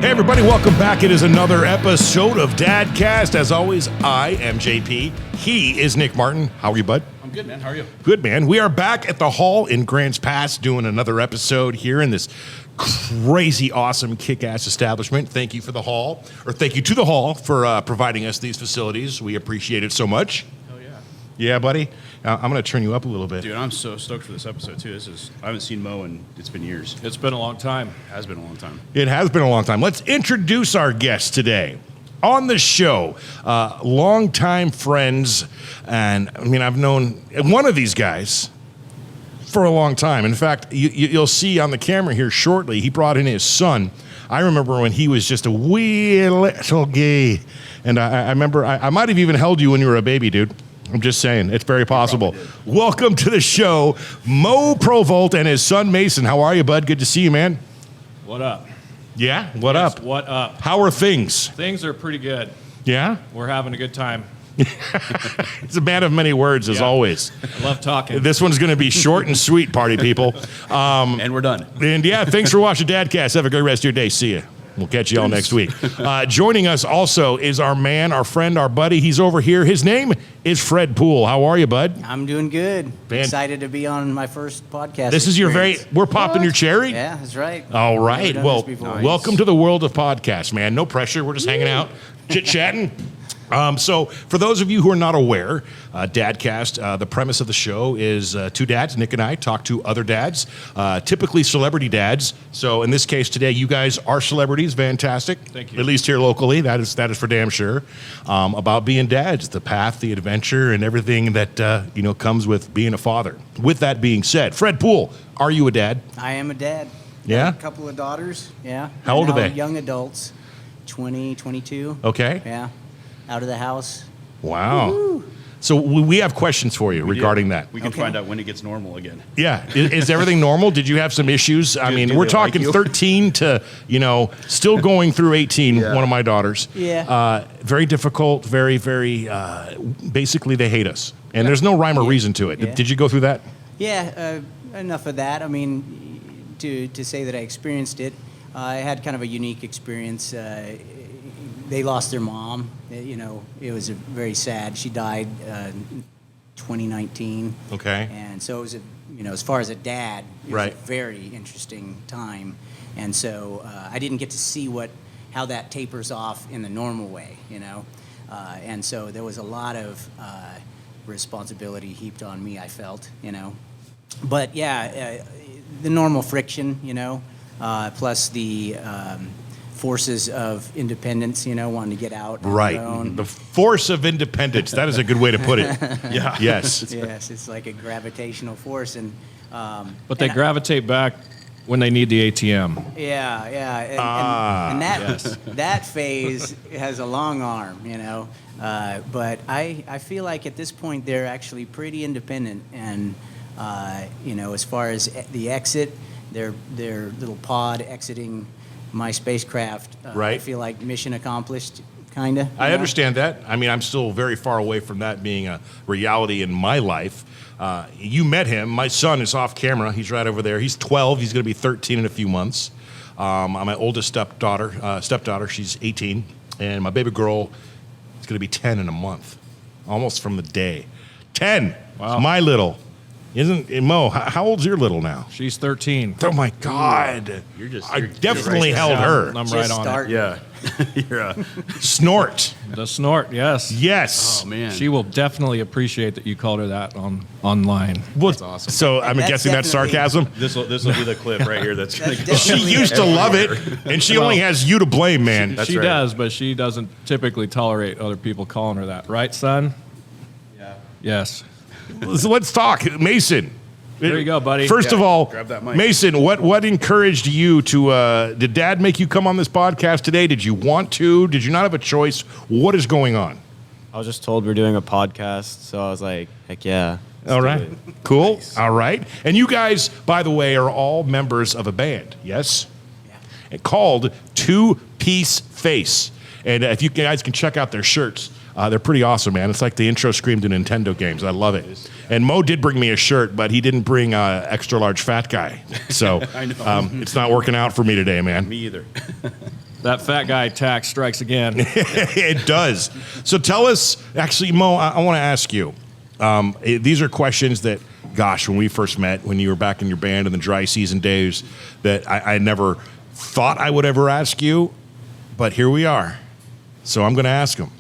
Hey everybody, welcome back. It is another episode of Dadcast. As always, I am JP. He is Nick Martin. How are you, bud? I'm good, man. How are you? Good, man. We are back at the Hall in Grants Pass doing another episode here in this crazy, awesome, kick-ass establishment. Thank you for the Hall, or thank you to the Hall for providing us these facilities. We appreciate it so much. Hell yeah. Yeah, buddy. I'm going to turn you up a little bit. Dude, I'm so stoked for this episode, too. I haven't seen Mo in, it's been years. It's been a long time. It has been a long time. It has been a long time. Let's introduce our guest today. On the show, longtime friends, and I mean, I've known one of these guys for a long time. In fact, you'll see on the camera here shortly, he brought in his son. I remember when he was just a wee little gay, and I remember I might have even held you when you were a baby, dude. I'm just saying, it's very possible. Welcome to the show, Mo Provolt and his son Mason. How are you, bud? Good to see you, man. What up? Yeah, what up? What up? How are things? Things are pretty good. Yeah? We're having a good time. It's a man of many words, as always. I love talking. This one's going to be short and sweet, party people. And we're done. And yeah, thanks for watching Dadcast. Have a great rest of your day. See ya. We'll catch you all next week. Joining us also is our man, our friend, our buddy. He's over here. His name is Fred Poole. How are you, bud? I'm doing good. Man. Excited to be on my first podcast. This is your we're popping your cherry? Yeah, that's right. All right. Never done Well, this before. welcome to the world of podcasts, man. No pressure. We're just hanging out, chit-chatting. So for those of you who are not aware, Dadcast, the premise of the show is two dads, Nick and I, talk to other dads, typically celebrity dads. So in this case today, you guys are celebrities. Fantastic. Thank you. At least here locally. That is for damn sure. About being dads, the path, the adventure, and everything that comes with being a father. With that being said, Fred Poole, are you a dad? I am a dad. Yeah? A couple of daughters. Yeah. How old are Now they? Young adults. 20, 22. Okay. Yeah. Out of the house. Wow. Woo-hoo. So we have questions for you regarding that. We can Okay. find out when it gets normal again. Yeah. Is everything normal? Did you have some issues? I mean, do we're they like talking you? 13 to, still going through 18, one of my daughters. Yeah. Very difficult, very, very, basically they hate us. And there's no rhyme or reason to it. Yeah. Did you go through that? Yeah. Enough of that. I mean, to say that I experienced it, I had kind of a unique experience. They lost their mom. It was very sad. She died 2019. Okay. And so it was, as far as a dad, it Right. was a very interesting time. And so I didn't get to see how that tapers off in the normal way, And so there was a lot of responsibility heaped on me, I felt, But yeah, the normal friction, plus the forces of independence, wanting to get out on Right. your own. The force of independence. That is a good way to put it. Yeah. Yes. Yes, it's like a gravitational force, and But they gravitate back when they need the ATM. yeah, and that phase has a long arm, But I feel like at this point they're actually pretty independent, and as far as the exit, their little pod exiting my spacecraft, Right. I feel like mission accomplished, kind of. I understand that. I mean, I'm still very far away from that being a reality in my life. You met him. My son is off camera. He's right over there. He's 12. He's going to be 13 in a few months. My oldest stepdaughter, she's 18. And my baby girl is going to be 10 in a month, almost from the day. 10. Wow. My little. Mo, how old's your little now? She's 13. Oh, my God. I definitely held her. I'm Just right on start. Yeah. You're Snort. it. The snort, yes. Yes. Oh, man. She will definitely appreciate that you called her that online. Well, That's awesome. So I'm That's guessing that's definitely- sarcasm? This will be the clip right here that's going to go. That's She definitely used to love it, and she only has you to blame, man. That's she right. does, but she doesn't typically tolerate other people calling her that. Right, son? Yeah. Yes. So let's talk. Mason. There you go, buddy. First of Yeah, all, grab that mic. Mason, what encouraged you to, did Dad make you come on this podcast today? Did you want to? Did you not have a choice? What is going on? I was just told we're doing a podcast, so I was like, heck yeah. let's All do right. it. Cool. All right. And you guys, by the way, are all members of a band, yes? Yeah. Called Two Piece Face. And if you guys can check out their shirts, they're pretty awesome, man. It's like the intro scream to Nintendo games. I love it. And Mo did bring me a shirt, but he didn't bring extra large fat guy. So I know. it's not working out for me today, man. Me either. That fat guy tax strikes again. It does. So tell us, actually, Mo, I want to ask you. These are questions that, gosh, when we first met, when you were back in your band in the dry season days, that I never thought I would ever ask you, but here we are. So I'm going to ask them.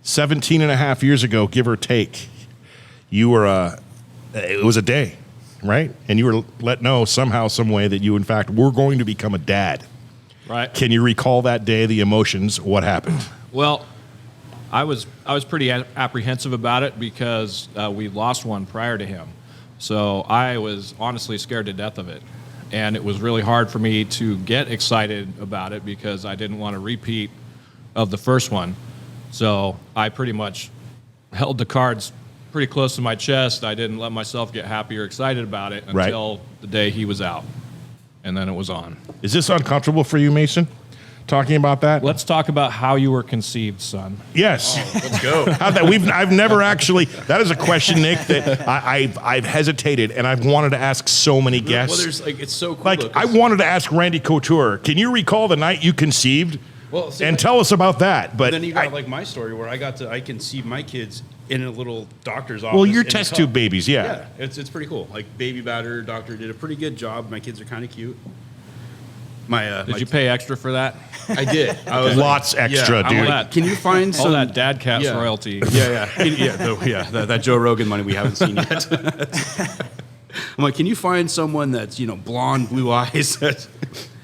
17 and a half years ago, give or take, you were, it was a day, right? And you were let know somehow, some way that you, in fact, were going to become a dad. Right. Can you recall that day, the emotions, what happened? Well, I was pretty apprehensive about it because we lost one prior to him. So I was honestly scared to death of it. And it was really hard for me to get excited about it because I didn't want a repeat of the first one. So I pretty much held the cards pretty close to my chest. I didn't let myself get happy or excited about it until the day he was out. And then it was on. Is this uncomfortable for you, Mason, talking about that? Let's talk about how you were conceived, son. Yes. Let's go. I've never actually, that is a question, Nick, that I've hesitated, and I've wanted to ask so many guests. Well, there's it's so cool. Like, I wanted to ask Randy Couture, can you recall the night you conceived? Well, see, and tell us about that. But then you got my story where I conceived my kids in a little doctor's office. Well, you're in a test tub. tube babies, yeah. Yeah, it's pretty cool. Like baby batter, doctor did a pretty good job. My kids are kind of cute. Did you pay extra for that? I did. I was Lots extra, All dude. that, can you find all some that Dadcast Yeah. royalty? That Joe Rogan money we haven't seen yet. I'm like, can you find someone that's blonde, blue eyes that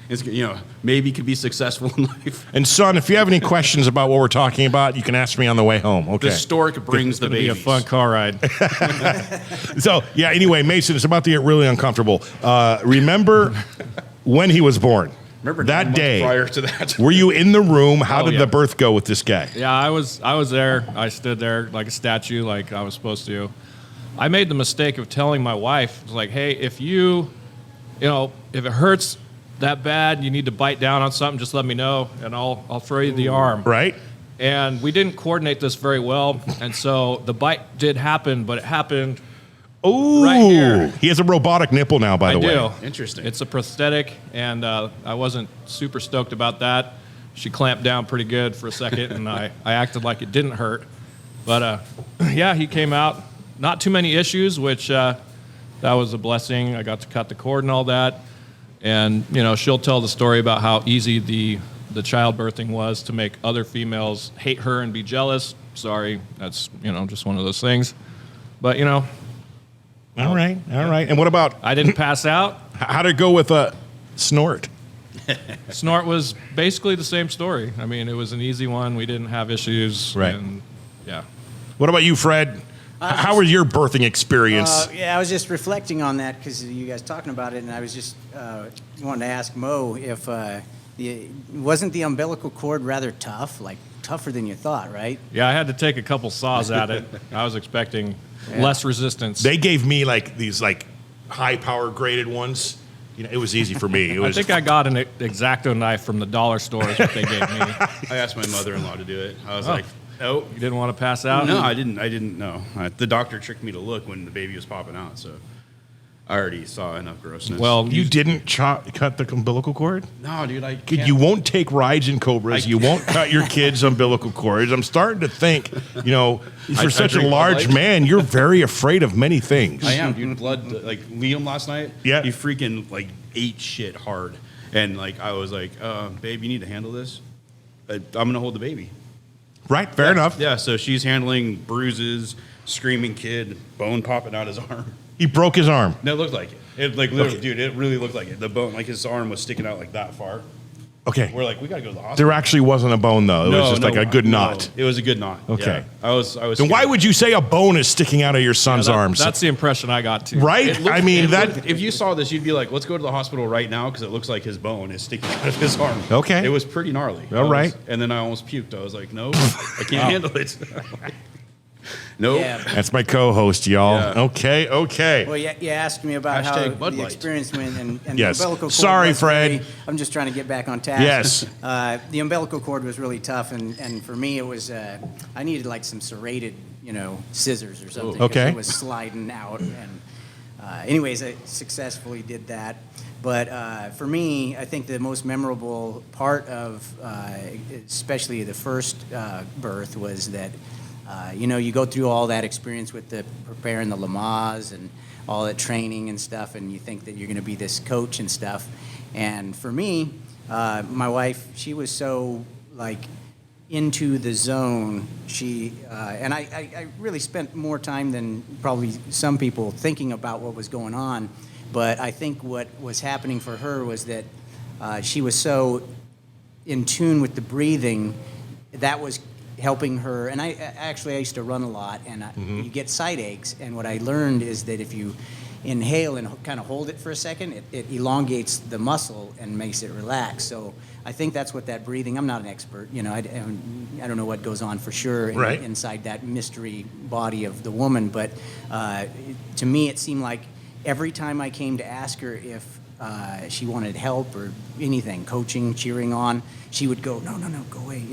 is maybe could be successful in life? And son, if you have any questions about what we're talking about, you can ask me on the way home. Okay. The stork brings the It'll be babies. a fun car ride. So yeah. Anyway, Mason, it's about to get really uncomfortable. Remember when he was born? Remember that 9 months day? prior to that? Were you in the room? How Oh, did yeah. the birth go with this guy? Yeah, I was there. I stood there like a statue, like I was supposed to. I made the mistake of telling my wife, like, hey, if if it hurts that bad, you need to bite down on something, just let me know, and I'll throw you the arm. Right. And we didn't coordinate this very well, and so the bite did happen, but it happened. Ooh, Right here. he has a robotic nipple now, by the way. I do. Interesting. It's a prosthetic, and I wasn't super stoked about that. She clamped down pretty good for a second, and I acted like it didn't hurt. But yeah, he came out. Not too many issues, which that was a blessing. I got to cut the cord and all that. And, she'll tell the story about how easy the childbirthing was to make other females hate her and be jealous. Sorry, that's, just one of those things. But, All right. And what about, I didn't pass out. how did it go with Snort? Snort was basically the same story. I mean, it was an easy one. We didn't have issues. Right. And, yeah. What about you, Fred? How was your birthing experience? Yeah, I was just reflecting on that because you guys talking about it, and I was just wanting to ask Mo if wasn't the umbilical cord rather tough, like tougher than you thought, right? Yeah, I had to take a couple saws at it. I was expecting less resistance. They gave me these high power graded ones. It was easy for me. It I was think I got an X-Acto knife from the dollar store is what they gave me. I asked my mother-in-law to do it. I was like, nope. You didn't want to pass out? No, I didn't know. The doctor tricked me to look when the baby was popping out, so I already saw enough grossness. Well, you didn't cut the umbilical cord? no, dude, I can't. You won't take rides in Cobras. You won't cut your kids' umbilical cords. I'm starting to think, for such a drink large Bud Light. man, you're very afraid of many things. I am, dude. Blood, like Liam last night. Yeah. He freaking ate shit hard, and I was like, babe, you need to handle this. I'm gonna hold the baby. Right, fair enough. Yeah. So she's handling bruises, screaming kid, bone popping out his arm. He broke his arm. No, it looked like it. It literally, dude. It really looked like it. The bone, his arm was sticking out that far. Okay. We're like, we gotta go to the hospital. There actually wasn't a bone, though. It was just a good knot. It was a good knot. Okay. Yeah. I was. Then why would you say a bone is sticking out of your son's arms? That's the impression I got too. Right? If you saw this, you'd be like, let's go to the hospital right now because it looks like his bone is sticking out of his arm. Okay. It was pretty gnarly. All right. And then I almost puked. I was like, no, I can't handle it. Nope. Yeah. That's my co-host, y'all. Yeah. Okay. Well, you asked me about how Hashtag Bud the Light. experience went, and Yes. the umbilical cord. Sorry, was Fred. really- I'm just trying to get back on task. Yes. The umbilical cord was really tough, and for me, it was I needed some serrated, scissors or something. 'cause Okay. It was sliding out, and anyways, I successfully did that. But for me, I think the most memorable part of, especially the first birth, was that, you go through all that experience with preparing the Lamaze and all that training and stuff, and you think that you're going to be this coach and stuff. And for me, my wife, she was so into the zone. She and I really spent more time than probably some people thinking about what was going on. But I think what was happening for her was that she was so in tune with the breathing that was helping her. And I used to run a lot, and you get side aches. And what I learned is that if you inhale and kind of hold it for a second, it elongates the muscle and makes it relax. So I think that's what that breathing. I'm not an expert, I don't know what goes on for sure inside that mystery body of the woman. But to me, it seemed like every time I came to ask her if she wanted help or anything, coaching, cheering on, she would go, no, go away,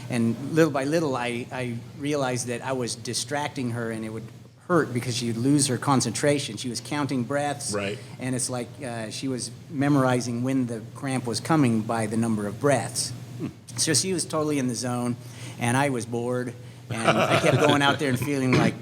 And little by little, I realized that I was distracting her, and it would hurt because she'd lose her concentration. She was counting breaths, and it's like she was memorizing when the cramp was coming by the number of breaths. So she was totally in the zone, and I was bored, and I kept going out there and feeling like,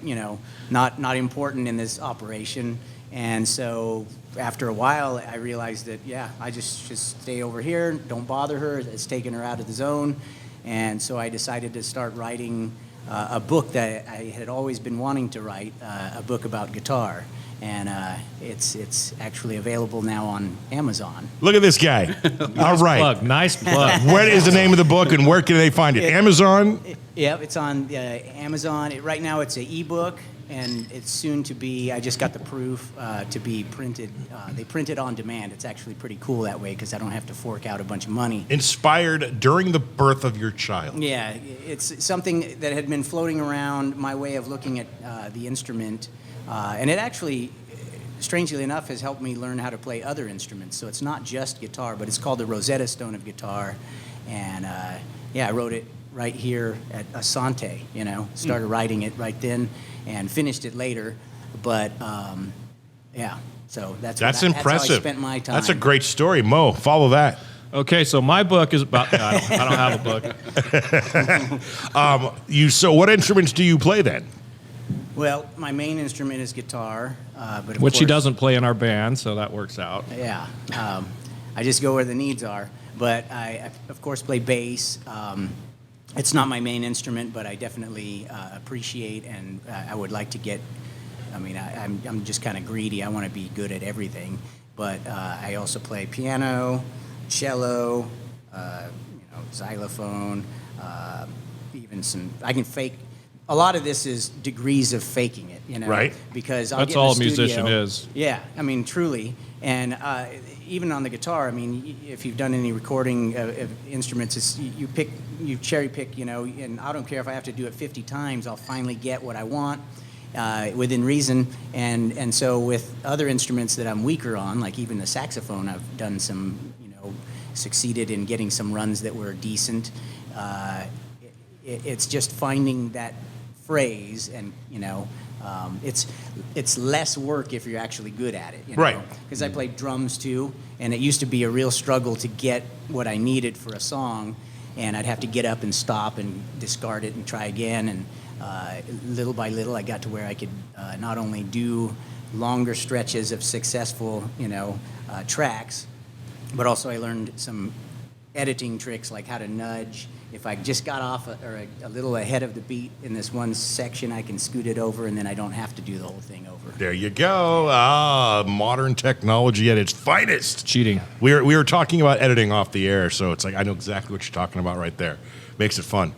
not important in this operation. And so after a while, I realized that, I just stay over here, don't bother her. It's taking her out of the zone. And so I decided to start writing a book that I had always been wanting to write, a book about guitar. And it's actually available now on Amazon. Look at this guy. All right. Nice plug. What is the name of the book, and where can they find it? Amazon? It's on Amazon. Right now it's an ebook, and it's soon to be, I just got the proof to be printed. They print it on demand. It's actually pretty cool that way because I don't have to fork out a bunch of money. Inspired during the birth of your child. Yeah, it's something that had been floating around, my way of looking at the instrument. And it actually, strangely enough, has helped me learn how to play other instruments. So it's not just guitar, but it's called the Rosetta Stone of guitar. And I wrote it right here at Asante, started writing it right then and finished it later. But so that's impressive. That's how I spent my time. That's a great story. Mo, follow that. Okay, so my book is about. I don't have a book. So what instruments do you play then? Well, my main instrument is guitar, but of Which course, he doesn't play in our band, so that works out. Yeah, I just go where the needs are. But I of course, play bass. It's not my main instrument, but I definitely appreciate, and I would like to get. I'm just kind of greedy. I want to be good at everything. But I also play piano, cello, xylophone, even some. I can fake. A lot of this is degrees of faking it, Right. Because I'll That's get in all the a musician studio. is. Yeah, truly. And even on the guitar, if you've done any recording of instruments, it's, you cherry pick, and I don't care if I have to do it 50 times, I'll finally get what I want within reason. And so with other instruments that I'm weaker on, like even the saxophone, I've done some, succeeded in getting some runs that were decent. It's just finding that phrase, and it's less work if you're actually good at it, Right. Because I played drums too, and it used to be a real struggle to get what I needed for a song, and I'd have to get up and stop and discard it and try again, and little by little I got to where I could not only do longer stretches of successful tracks, but also I learned some editing tricks like how to nudge. If I just got off or a little ahead of the beat in this one section, I can scoot it over, and then I don't have to do the whole thing over. There you go. Modern technology at its finest. Cheating. We were talking about editing off the air, so it's like I know exactly what you're talking about right there. Makes it fun.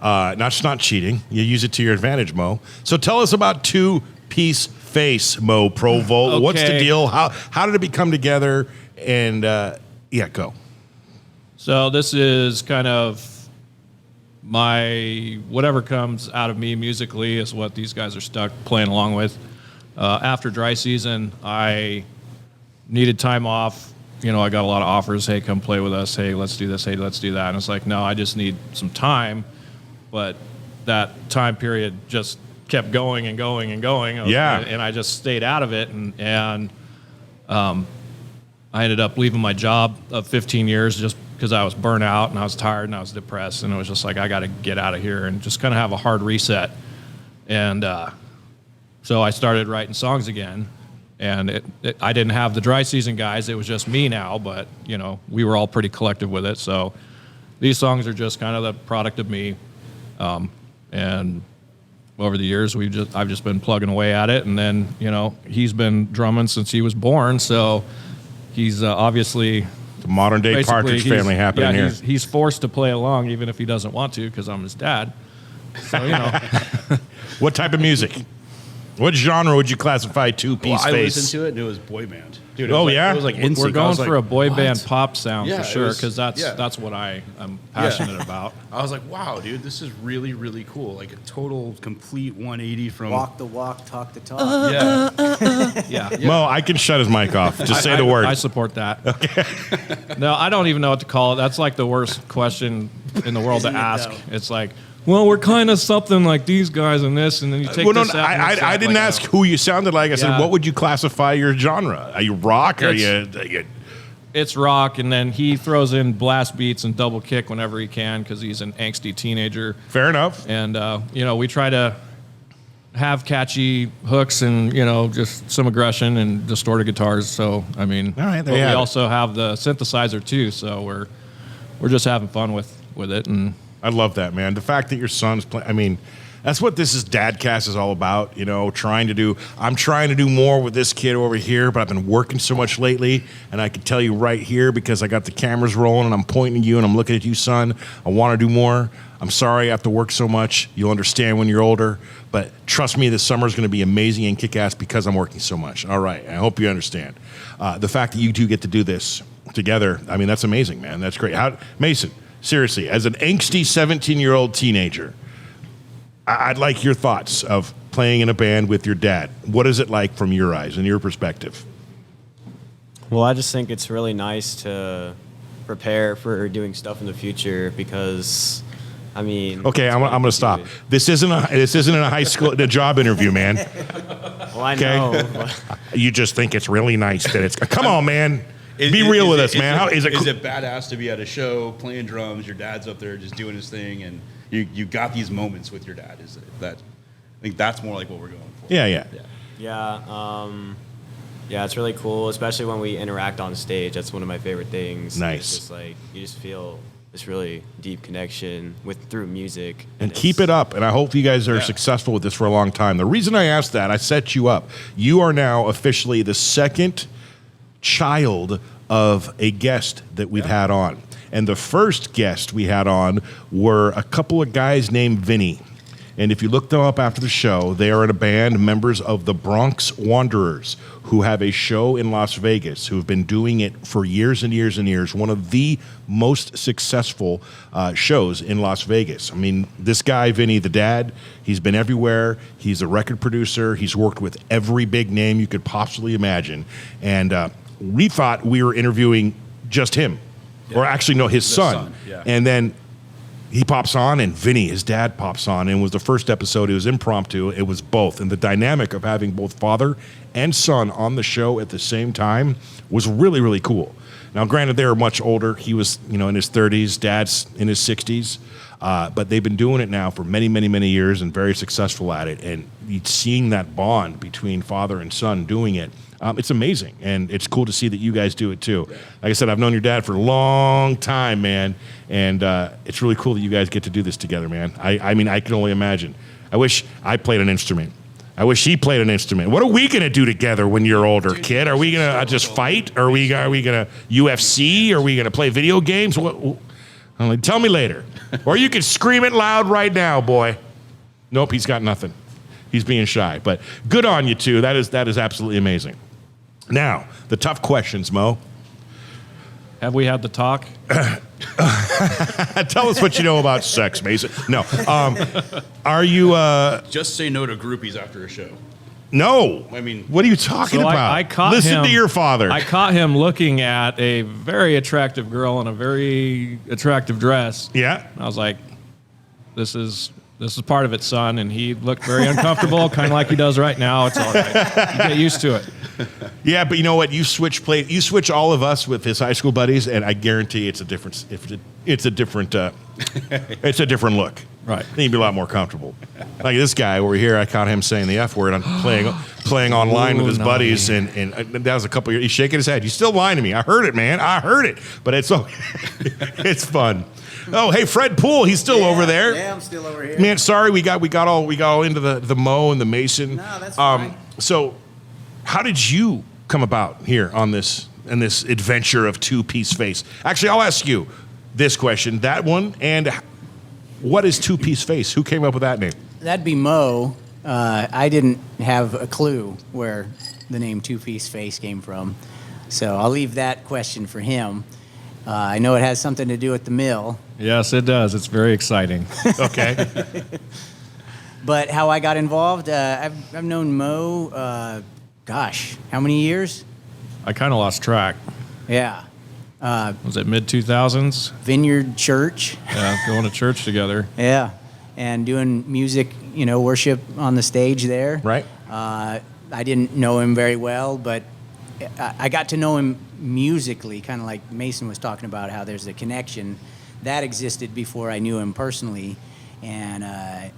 Not cheating. You use it to your advantage, Mo. So tell us about Two-Piece Face, Mo Provolt. Okay. What's the deal? How did it become together? And go. So this is kind of my whatever comes out of me musically is what these guys are stuck playing along with. After dry season, I needed time off. I got a lot of offers. Hey, come play with us. Hey, let's do this. Hey, let's do that. And it's like, no, I just need some time. But that time period just kept going and going and going. Yeah. And I just stayed out of it. And I ended up leaving my job of 15 years just because I was burnt out and I was tired and I was depressed, and it was just like, I got to get out of here and just kind of have a hard reset. And so I started writing songs again, and I didn't have the dry season guys. It was just me now, but we were all pretty collective with it. So these songs are just kind of the product of me, and over the years I've just been plugging away at it. And then he's been drumming since he was born, so he's obviously the modern day Partridge Family happening here. He's forced to play along even if he doesn't want to, because I'm his dad. So What type of music? What genre would you classify Two Piece I Face? listened to it and it was boy band. Dude, yeah? It was like NSYNC. We're going for a boy what? band pop sound Yeah, for it sure, was- because that's what I'm passionate about. I was like, wow, dude, this is really, really cool. Like a total, complete 180 from... Walk the walk, talk the talk. Yeah. Yeah. Mo, I can shut his mic off. Just say the word. I support that. Okay. No, I don't even know what to call it. That's like the worst question in the world to Isn't it, ask. though? It's like, well, we're kind of something like these guys and this, and then you take Well, no, this out. and this I out, didn't like, ask who you sounded like. I said, Yeah. what would you classify your genre? Are you rock? Are you... It's rock, and then he throws in blast beats and double kick whenever he can because he's an angsty teenager. Fair enough. And we try to have catchy hooks and just some aggression and distorted guitars. So I mean, All right, there but you we have it. also have the synthesizer too. So we're just having fun with it. And I love that, man. The fact that your son's playing, I mean, that's what this is. Dadcast is all about, I'm trying to do more with this kid over here, but I've been working so much lately, and I can tell you right here, because I got the cameras rolling and I'm pointing at you and I'm looking at you, son. I want to do more. I'm sorry I have to work so much. You'll understand when you're older, but trust me, this summer is going to be amazing and kick-ass because I'm working so much. All right. I hope you understand. The fact that you two get to do this together, I mean, that's amazing, man. That's great. Mason, seriously, as an angsty 17-year-old teenager, I'd like your thoughts of playing in a band with your dad. What is it like from your eyes and your perspective? Well, I just think it's really nice to prepare for doing stuff in the future because, I mean... Okay, I'm going to stop. Dude. This isn't a high school a job interview, man. Well, I Okay. know. but- You just think it's really nice that it's... Come on, man. Be Is- real is with it- us, man. How is it? Is it badass to be at a show playing drums? Your dad's up there just doing his thing, and you got these moments with your dad. Is it that? I think that's more like what we're going for. Yeah. Yeah, it's really cool, especially when we interact on stage. That's one of my favorite things. Nice. It's just like you just feel this really deep connection through music. And keep it up. And I hope you guys are successful with this for a long time. The reason I asked that, I set you up. You are now officially the second child of a guest that we've had on. And the first guest we had on were a couple of guys named Vinny. And if you look them up after the show, they are in a band, members of the Bronx Wanderers, who have a show in Las Vegas, who have been doing it for years and years and years. One of the most successful shows in Las Vegas. I mean, this guy, Vinny, the dad, he's been everywhere. He's a record producer. He's worked with every big name you could possibly imagine. And we thought we were interviewing just him. Or actually, no, his son. Yeah. And then he pops on, and Vinny, his dad, pops on. And it was the first episode. It was impromptu. It was both. And the dynamic of having both father and son on the show at the same time was really, really cool. Now, granted, they were much older. He was, in his 30s. Dad's in his 60s. But they've been doing it now for many, many, many years and very successful at it. And seeing that bond between father and son doing it, it's amazing, and it's cool to see that you guys do it too. Like I said, I've known your dad for a long time, man, and it's really cool that you guys get to do this together, man. I mean, I can only imagine. I wish I played an instrument. I wish he played an instrument. What are we gonna do together when you're older, kid? Are we gonna just fight? Are we gonna UFC? Are we gonna play video games? What? I'm like, tell me later, or you can scream it loud right now, boy. Nope, he's got nothing. He's being shy, but good on you two. That is absolutely amazing. Now, the tough questions, Mo. have we had the talk? Tell us what you know about sex, Mason. No. Are you, Just say no to groupies after a show. no. I mean- what are you talking So about? I caught Listen him, to your father. I caught him looking at a very attractive girl in a very attractive dress. Yeah. I was like, this is part of it, son. And he looked very uncomfortable, kind of like he does right now. It's all right. You get used to it. Yeah, but you know what? You switch all of us with his high school buddies, and I guarantee it's a different. It's a different. It's a different look. Right. He'd be a lot more comfortable. Like this guy over here, I caught him saying the F word. I'm playing online with his buddies, and that was a couple years. He's shaking his head. You still lying to me? I heard it, man. I heard it. But it's it's fun. Oh, hey, Fred Poole. He's still over there. Yeah, I'm still over here. Man, sorry we got all into the Mo and the Mason. No, that's fine. So, how did you come about here on this adventure of Two-Piece Face? Actually, I'll ask you this question, that one, and what is Two-Piece Face? Who came up with that name? That'd be Mo. I didn't have a clue where the name Two-Piece Face came from, so I'll leave that question for him. I know it has something to do with the mill. Yes, it does. It's very exciting. Okay. But how I got involved, I've known Mo, how many years? I kind of lost track. Yeah. Was it mid-2000s? Vineyard Church. Yeah, going to church together. Yeah. And doing music, worship on the stage there. Right. I didn't know him very well, but I got to know him musically, kind of like Mason was talking about how there's a connection. That existed before I knew him personally. And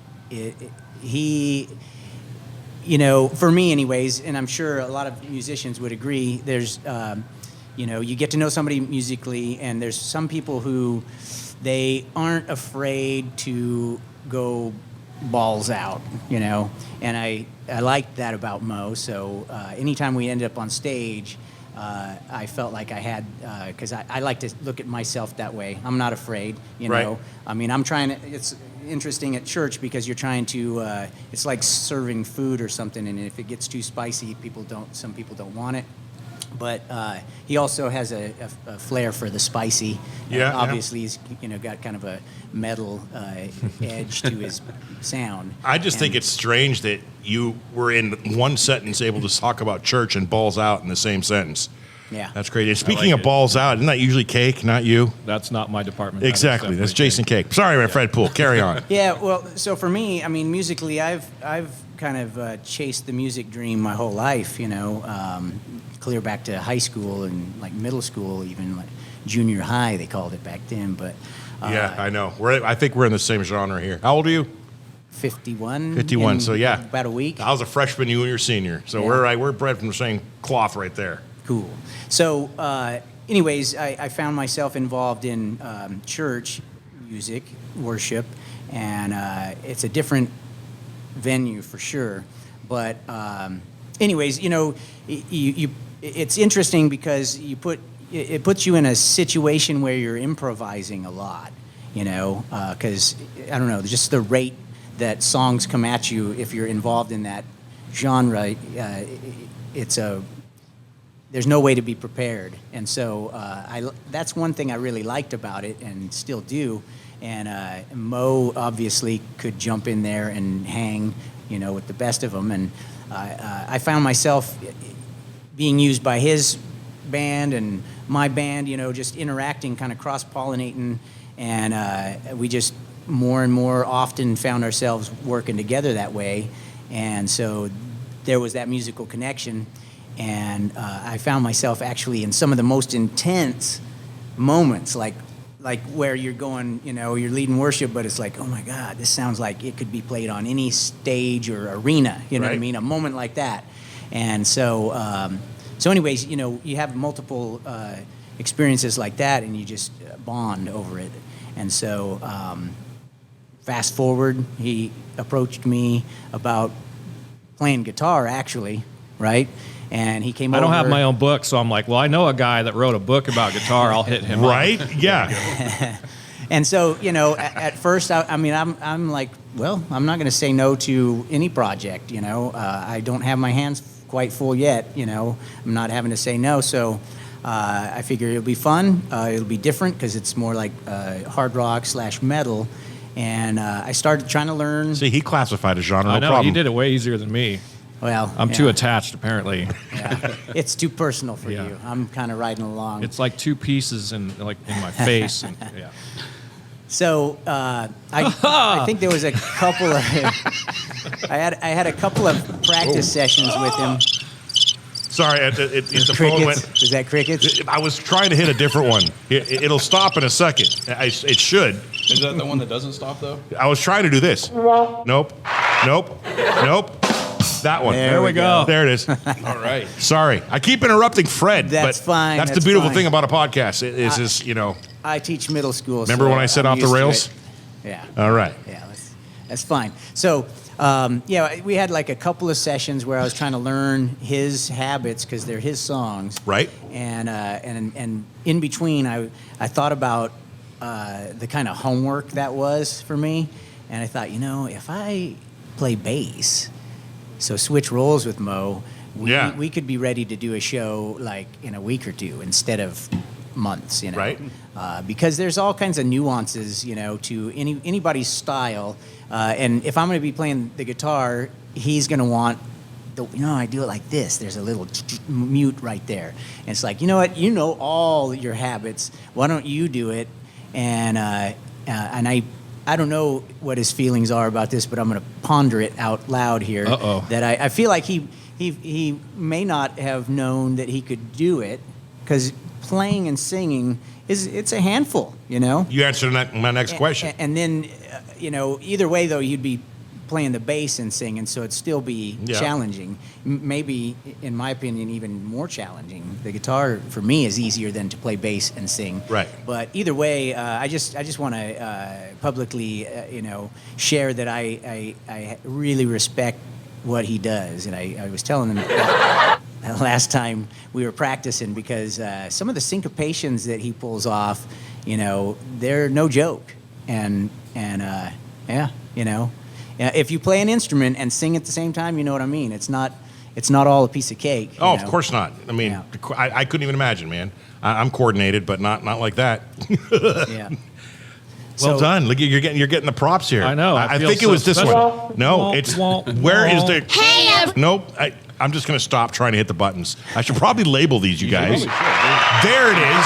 he, for me anyways, and I'm sure a lot of musicians would agree, there's, you get to know somebody musically, and there's some people who they aren't afraid to go balls out, and I liked that about Mo. So anytime we ended up on stage, I felt like I had, because I like to look at myself that way. I'm not afraid, Right. know. I mean, I'm trying to, it's interesting at church because you're trying to, it's like serving food or something, and if it gets too spicy, some people don't want it. But he also has a flair for the spicy. Yeah. Obviously, he's got kind of a metal edge to his sound. I just think it's strange that you were in one sentence able to talk about church and balls out in the same sentence. Yeah. That's crazy. Speaking of balls out, isn't that usually Cake, not you? That's not my department. Exactly. That's Jason Cake. Sorry, man, Fred Poole. Carry on. Yeah. Well, so for me, I mean, musically, I've kind of chased the music dream my whole life. Clear back to high school and like middle school, even like junior high, they called it back then. But Yeah, I know. I think we're in the same genre here. How old are you? 51. 51. in So yeah, about a week. I was a freshman, you were a senior. So Yeah. we're bred from the same cloth right there. Cool. So, anyways, I found myself involved in church music, worship, and it's a different venue for sure. But, anyways, it's interesting because it puts you in a situation where you're improvising a lot, because I don't know, just the rate that songs come at you if you're involved in that genre. There's no way to be prepared, and so that's one thing I really liked about it, and still do. And Mo obviously could jump in there and hang, with the best of them, and I found myself being used by his band and my band, just interacting, kind of cross-pollinating, and we just more and more often found ourselves working together that way, and so there was that musical connection. And I found myself actually in some of the most intense moments, like where you're going, you're leading worship, but it's like, oh my God, this sounds like it could be played on any stage or arena, you know what I Right. mean? A moment like that. And so, anyways, you have multiple experiences like that, and you just bond over it. And so, fast forward, he approached me about playing guitar, actually, right? And he came over. I don't have my own book, so I'm like, well, I know a guy that wrote a book about guitar. I'll hit him up. Right? Yeah. And so, at first, I'm like, well, I'm not going to say no to any project, I don't have my hands quite full yet, I'm not having to say no. So I figure it'll be fun. It'll be different because it's more like hard rock / metal. And I started trying to learn. See, he classified a genre. I No know, problem. he did it way easier than me. Well, I'm yeah, too attached, apparently. yeah. It's too personal for Yeah. you. I'm kind of riding along. It's like two pieces in my face. And, yeah. So I think there was a couple of I had a couple of practice sessions with him. Sorry, the phone went. Crickets? Is that crickets? I was trying to hit a different one. It'll stop in a second. It should. Is that the one that doesn't stop though? I was trying to do this. Nope. That one. There we go. There it is. All right. Sorry, I keep interrupting Fred. That's but fine, That's the that's beautiful fine. thing about a podcast. It's just I teach middle school. Remember so when I said I'm off the used to rails? it. Yeah. All right. Yeah, that's fine. So, we had like a couple of sessions where I was trying to learn his habits because they're his songs. Right. And in between, I thought about the kind of homework that was for me, and I thought, if I play bass, so switch roles with Mo, we could be ready to do a show like in a week or two instead of months, Right. Because there's all kinds of nuances, to anybody's style. And if I'm going to be playing the guitar, he's going to want I do it like this. There's a little mute right there. And it's like, you know what? You know all your habits. Why don't you do it? And I don't know what his feelings are about this, but I'm going to ponder it out loud here. Uh-oh. That I feel like he may not have known that he could do it because playing and singing it's a handful, You answered my next question. And then, either way though, you'd be playing the bass and singing, so it'd still be challenging. Maybe, in my opinion, even more challenging. The guitar for me is easier than to play bass and sing. Right. But either way, I just want to publicly, share that I really respect what he does, and I was telling him that last time we were practicing because some of the syncopations that he pulls off, they're no joke, and if you play an instrument and sing at the same time, you know what I mean. It's not all a piece of cake. Oh, of course not. I mean, Yeah. I couldn't even imagine, man. I'm coordinated, but not like that. Yeah. Well So- done. Look, you're getting the props here. I know. I feel think it so was this special. one. No, Wah, it's wah, where is wah. the? Nope. I'm just gonna stop trying to hit the buttons. I should probably label these, you guys. There it is.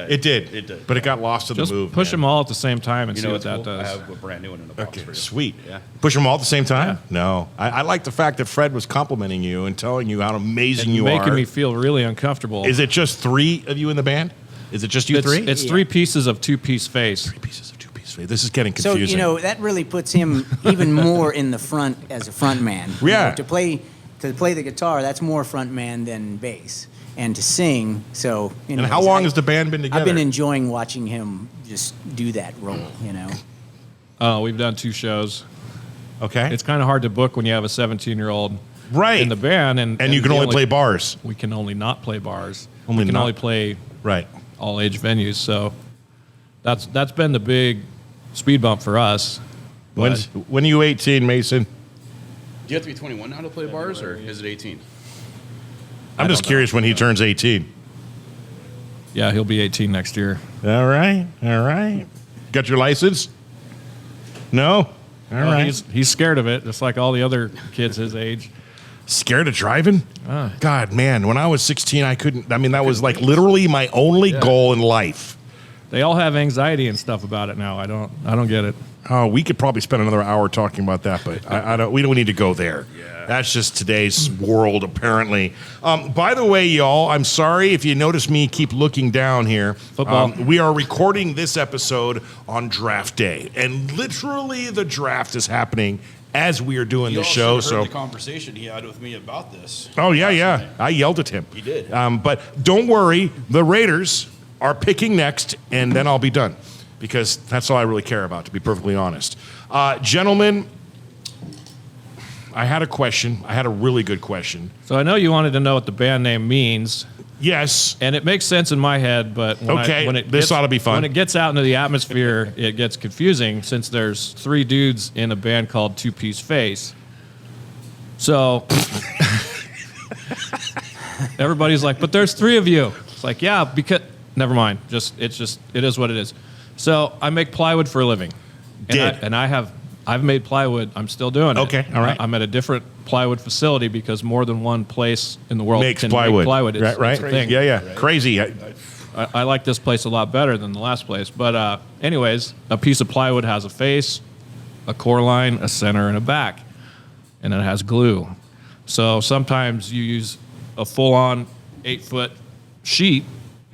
It did. It did. But it got lost in Just the move. push man. them all at the same time and You see know what what's that cool? I does. have a brand new one in the box Okay, for you. sweet. Yeah. Push them all at the same time? No. I like the fact that Fred was complimenting you and telling you how amazing And you making are. me feel really uncomfortable. Is it just 3 of you in the band? Is it just you three? It's Yeah. 3 pieces of 2-piece face. 3 pieces of 2 pieces. This is getting So confusing. that really puts him even more in the front as a front man. Yeah. To play the guitar, that's more front man than bass, and to sing. So and how long has the band been together? I've been enjoying watching him just do that role. We've done 2 shows. Okay. It's kind of hard to book when you have a 17-year-old Right. in the band, and you can the only play bars. We can only not play bars. Only we can not- only play Right. all age venues. So that's been the big speed bump for us. But When are you 18, Mason? Do you have to be 21 now to play bars, or is it 18? I'm just curious when he turns 18. yeah, he'll be 18 next year. All right. Got your license? No? All Well, right. he's scared of it, just like all the other kids his age. Scared of driving? Ah. God, man, when I was 16, I couldn't. I mean, that was like literally my only goal in life. They all have anxiety and stuff about it now. I don't get it. Oh, we could probably spend another hour talking about that, but I don't. We don't need to go there. Yeah. That's just today's world, apparently. By the way, y'all, I'm sorry if you notice me keep looking down here. Football. We are recording this episode on draft day, and literally the draft is happening as we are doing the show. So, the conversation he had with me about this. oh yeah, I yelled at him. You did. But don't worry, the Raiders are picking next, and then I'll be done. Because that's all I really care about, to be perfectly honest. Gentlemen, I had a question. I had a really good question. So I know you wanted to know what the band name means, Yes. and it makes sense in my head, but Okay, when it this gets, ought to be fun. When it gets out into the atmosphere, it gets confusing since there's 3 dudes in a band called 2-Piece Face. So everybody's like, but there's 3 of you. It's like, yeah, because never mind. It is what it is. So I make plywood for a living. And I've made plywood. I'm still doing it. Okay, all right. I'm at a different plywood facility because more than one place in the world Makes can plywood. make plywood. It's, right. it's a thing. Yeah. Crazy. I like this place a lot better than the last place. But anyways, a piece of plywood has a face, a core line, a center, and a back. And it has glue. So sometimes you use a full-on 8-foot sheet,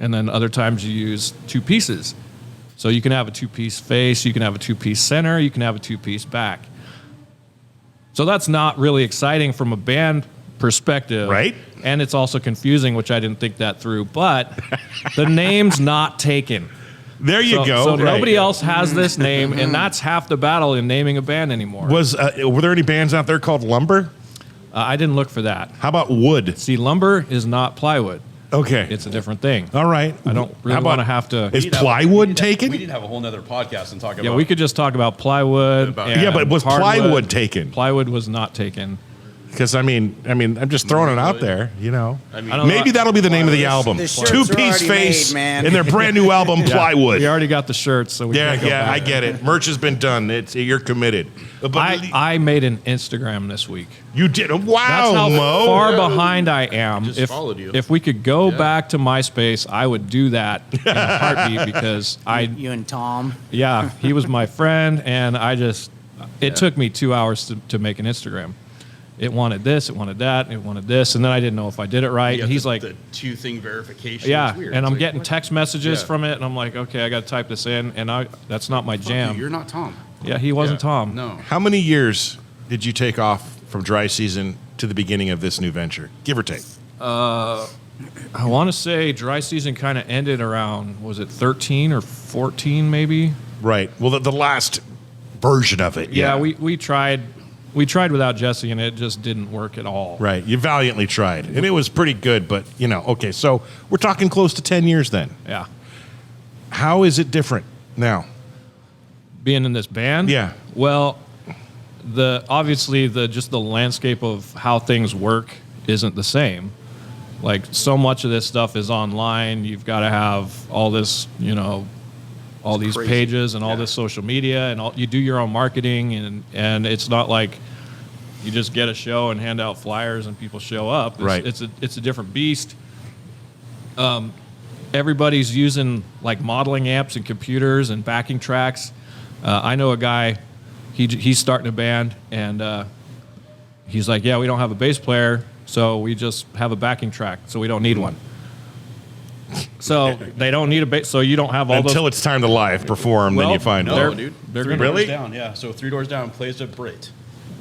and then other times you use 2 pieces. So you can have a 2-piece face, you can have a 2-piece center, you can have a 2-piece back. So that's not really exciting from a band perspective. Right. And it's also confusing, which I didn't think that through. But the name's not taken. There you go. So Right. nobody else has this name, and that's half the battle in naming a band anymore. Were there any bands out there called Lumber? I didn't look for that. How about Wood? See, lumber is not plywood. Okay. It's a different thing. All right. I don't really How about- want to have to. Is We need to have- plywood we taken? need to have a whole nother podcast and talk about. Yeah, we could just talk about plywood. About- and Yeah, but was hardwood. plywood taken? Plywood was not taken. Because I'm just throwing it out there. I mean, I don't Maybe know. that'll be the name of the album. the shirts are 2-piece already face made, man. in their brand new album, Plywood. We already got the shirts, so we Yeah, can't go yeah, back. I get it. Merch has been done. You're committed. But I made an Instagram this week. you did. Wow, That's how Mo. far behind I am. Just followed you. If we could go back to MySpace, I would do that in a heartbeat because You and Tom. he was my friend, and it took me 2 hours to make an Instagram. It wanted this, it wanted that, it wanted this, and then I didn't know if I did it right. Yeah, And he's the, like, the 2-thing verification. yeah, It's weird. and It's I'm like, getting what? text messages Yeah. from it, and I'm like, okay, I got to type this in, and that's not my Fuck jam. you, you're not Tom. Yeah, he wasn't Yeah. Tom. No. How many years did you take off from dry season to the beginning of this new venture? Give or take. I want to say dry season kind of ended around, was it 13 or 14 maybe? Right. Well, the last version of it. Yeah, we tried without Jesse, and it just didn't work at all. Right. You valiantly tried. And it was pretty good, but, okay. So we're talking close to 10 years then. Yeah. How is it different now? Being in this band? Yeah. Well, obviously the landscape of how things work isn't the same. Like, so much of this stuff is online. You've got to have all this, all these crazy. pages and all this social media, and you do your own marketing, and it's not like you just get a show and hand out flyers and people show up. Right. It's a different beast. Everybody's using like modeling amps and computers and backing tracks. I know a guy, he's starting a band, and he's like, yeah, we don't have a bass player, so we just have a backing track, so we don't need one. So they don't need a bass, so you don't have all Until those. it's time to live perform, then Well, you find No, out. They're- dude. they're Three gonna- doors Really? down, yeah. So 3 doors down plays a Brit.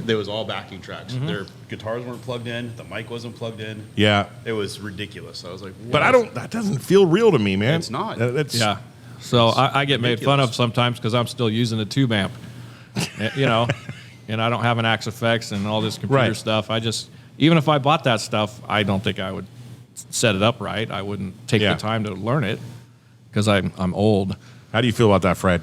There was all backing tracks. Their guitars weren't plugged in. The mic wasn't plugged in. Yeah. It was ridiculous. I was like, But that doesn't feel real to me, man. It's not. That's, Yeah. So I get made fun ridiculous. of sometimes because I'm still using a tube amp, and I don't have an Axe Effects and all this computer Right. stuff. Even if I bought that stuff, I don't think I would set it up right. I wouldn't take Yeah. the time to learn it because I'm old. How do you feel about that, Fred?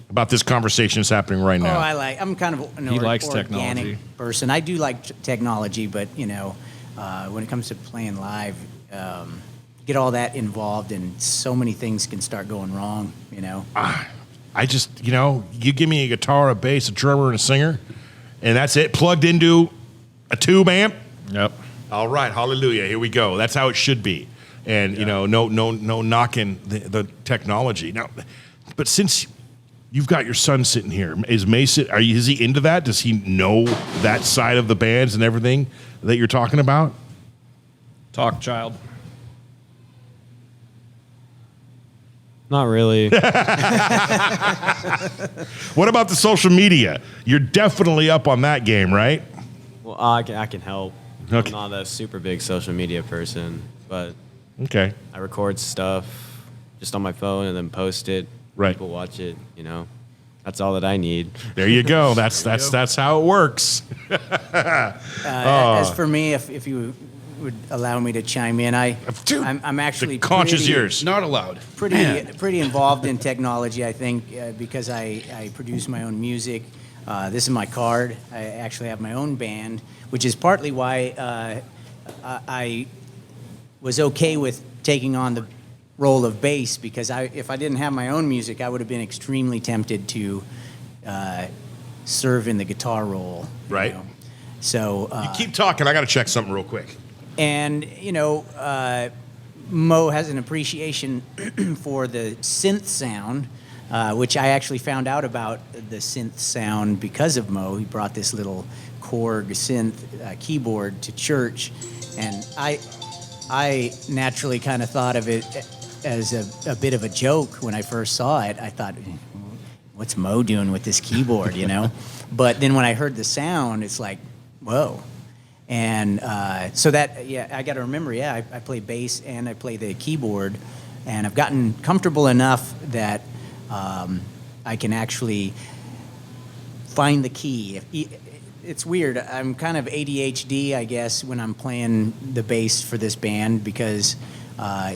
About this conversation that's happening right Oh, now? I'm kind of an He likes organic technology. person. I do like technology, but when it comes to playing live, get all that involved, and so many things can start going wrong. I just, you give me a guitar, a bass, a drummer, and a singer, and that's it, plugged into a tube amp. Yep. All right, hallelujah. Here we go. That's how it should be. And no knocking the technology now. But since you've got your son sitting here, is Mason? Is he into that? Does he know that side of the bands and everything that you're talking about? Talk, child. Not really. What about the social media? You're definitely up on that game, right? Well, I can help. Okay. I'm not a super big social media person, but Okay. I record stuff just on my phone and then post it. Right. People watch it. That's all that I need. There you go. That's how it works. As for me, if you would allow me to chime in, Dude, I'm actually the conch is pretty- yours. not allowed. pretty involved in technology, I think, because I produce my own music. This is my card. I actually have my own band, which is partly why I was okay with taking on the role of bass, because if I didn't have my own music, I would have been extremely tempted to serve in the guitar role. Right. So You keep talking. I got to check something real quick. and Mo has an appreciation for the synth sound, which I actually found out about the synth sound because of Mo. He brought this little Korg synth keyboard to church, and I naturally kind of thought of it as a bit of a joke when I first saw it. I thought, what's Mo doing with this keyboard, you know? But then when I heard the sound, it's like, whoa. And so that, I got to remember, I play bass and I play the keyboard, and I've gotten comfortable enough that I can actually find the key. It's weird. I'm kind of ADHD, I guess, when I'm playing the bass for this band, because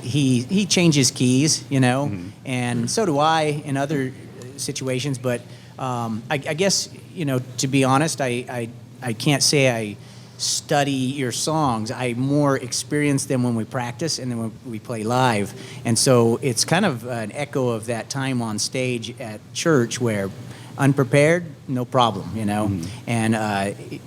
he changes keys, you know, and so do I in other situations. But I guess, you know, to be honest, I can't say I study your songs. I more experience them when we practice and then when we play live. And so it's kind of an echo of that time on stage at church where unprepared, no problem, you know. And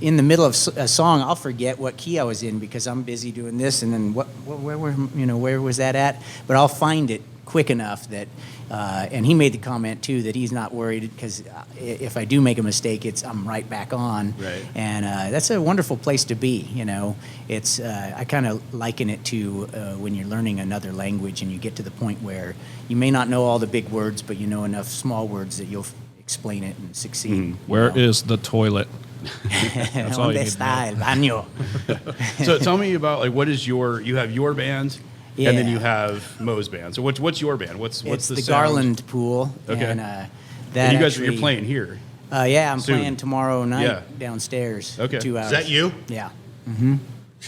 in the middle of a song, I'll forget what key I was in because I'm busy doing this, and then where was that at? But I'll find it quick enough that. And he made the comment too that he's not worried because if I do make a mistake, I'm right back on. Right. And that's a wonderful place to be. You know, it's I kind of liken it to when you're learning another language and you get to the point where you may not know all the big words, but you know enough small words that you'll explain it and succeed. Where is the toilet? That's all you ¿Dónde need to está el baño? So tell me about like what is you have your band, and then Yeah. you have Mo's band. So what's your band? What's It's the the sound? Garland Pool. Okay. And, And that you guys actually, you're playing here. Yeah, I'm soon. playing tomorrow night Yeah. downstairs. Okay. 2 hours. Is that you? Yeah.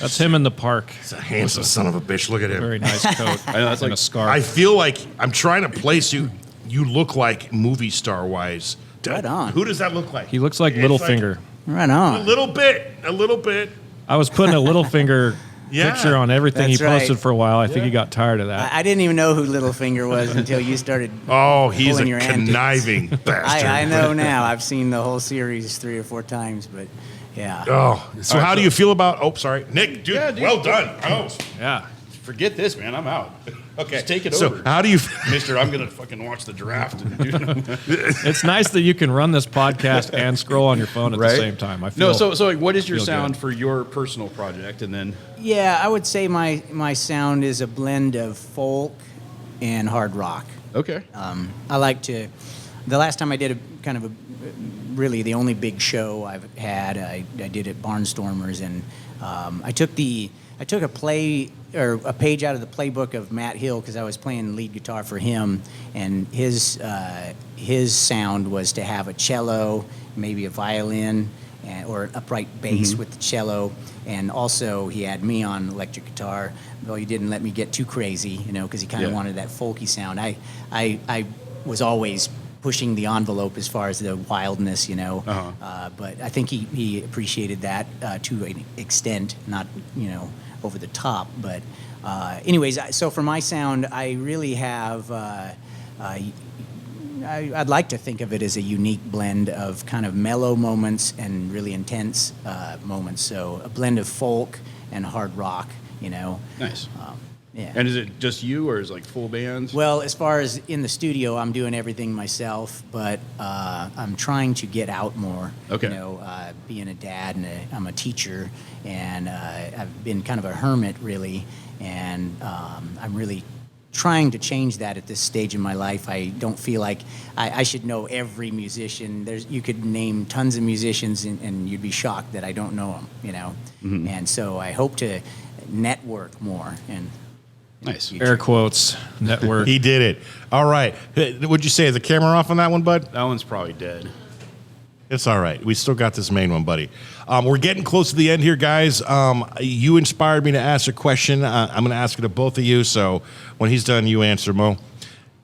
That's him in the park. He's a handsome son of a bitch. Look at him. Very nice coat. I know, that's and like- a scarf. I feel like I'm trying to place you. You look like movie star wise. Right on. Who does that look like? He looks like It's Littlefinger. Right A on. little bit. A little bit. I was putting a Littlefinger Yeah. picture on everything That's he posted right. for a while. I think he got tired of that. I didn't even know who Littlefinger was until you started. Oh, he's Pulling a your antics. conniving bastard. I know now. I've seen the whole series 3 or 4 times, but yeah. Oh, so how do you feel about? Oh, sorry, Nick. Dude, Yeah, dude. well done. Oh, Yeah. Forget this, man. I'm out. okay. Just take it so over. how do you? Mister, I'm gonna fucking watch the draft and do It's nice that you can run this podcast and scroll on your phone at the same time. I feel No, so like, what is your feel sound good. for your personal project, and then Yeah, I would say my sound is a blend of folk and hard rock. okay, I like to. The last time I did really the only big show I've had, I did at Barnstormers, and I took a play or a page out of the playbook of Matt Hill because I was playing lead guitar for him, and his sound was to have a cello, maybe a violin, or an upright bass with the cello, and also he had me on electric guitar. Though he didn't let me get too crazy, you know, because he kind of Yeah. wanted that folky sound. I was always pushing the envelope as far as the wildness, you know. But I think he appreciated that to an extent, not, you know, over the top. But anyways, so for my sound, I really have, I'd like to think of it as a unique blend of kind of mellow moments and really intense moments. So a blend of folk and hard rock, you know. nice. Yeah. And is it just you, or is it like full band? Well, as far as in the studio, I'm doing everything myself, but I'm trying to get out more. Okay. You know, being a dad and I'm a teacher, and I've been kind of a hermit, really, and I'm really trying to change that at this stage in my life. I don't feel like I should know every musician. You could name tons of musicians, and you'd be shocked that I don't know them, you know. And so I hope to network more and. Nice. Air quotes, network. He did it. All right. Would you say is the camera off on that one, bud? That one's probably dead. It's all right. We still got this main one, buddy. We're getting close to the end here, guys. You inspired me to ask a question. I'm going to ask it to both of you. So when he's done, you answer, Mo.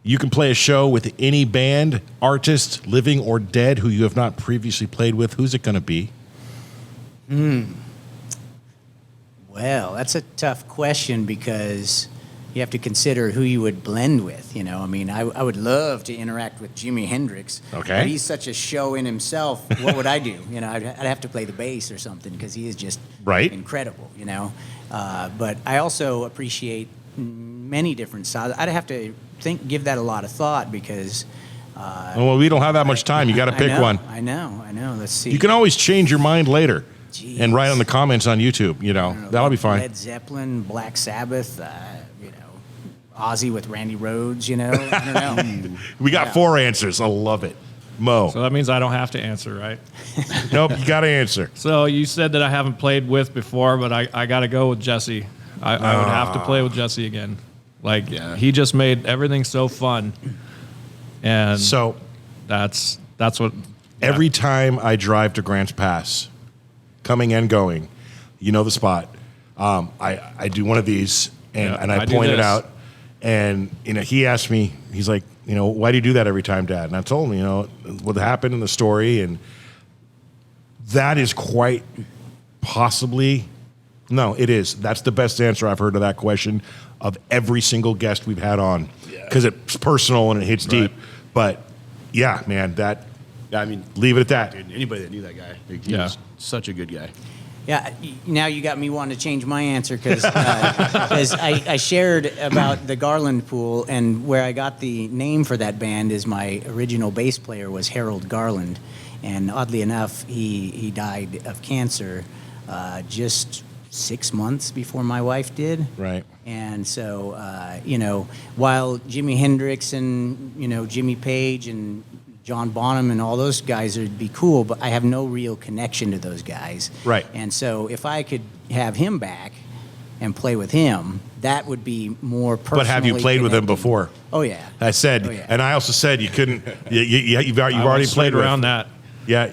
You can play a show with any band, artist, living or dead, who you have not previously played with. Who's it going to be? Well, that's a tough question because you have to consider who you would blend with. You know, I mean, I would love to interact with Jimi Hendrix. Okay. But he's such a show in himself. What would I do? You know, I'd have to play the bass or something because he is just Right. incredible. You know, but I also appreciate many different styles. I'd have to give that a lot of thought because Well, we don't have that much time. You got to pick one. I know. Let's see. You can always change your mind later and write on the comments on YouTube. I don't know, That'll be fine. Led Zeppelin, Black Sabbath, Ozzy with Randy Rhoads, I don't know. We got 4 answers. I love it. Mo. So that means I don't have to answer, right? Nope, you got to answer. So you said that I haven't played with before, but I got to go with Jesse. I would have to play with Jesse again. He just made everything so fun. And So that's what... every time I drive to Grants Pass, coming and going, the spot, I do one of these, and I do point it this. out. And, he asked me, he's like, why do you do that every time, Dad? And I told him, what happened in the story. And that is quite possibly, no, it is. That's the best answer I've heard to that question of every single guest we've had on. Because it's personal and it hits deep. But, yeah, man, leave it at that. Dude, anybody that knew that guy, he was such a good guy. Yeah, now you got me wanting to change my answer because I shared about the Garland Pool, and where I got the name for that band is my original bass player was Harold Garland, and oddly enough, he died of cancer just 6 months before my wife did. Right. And so, while Jimi Hendrix and, Jimmy Page and John Bonham and all those guys would be cool, but I have no real connection to those guys. Right. And so if I could have him back and play with him, that would be more personally But have you played with him connected. before? Oh, yeah. I said, Oh, yeah. and I also said you couldn't, you've I already went played straight around with. that. Yeah,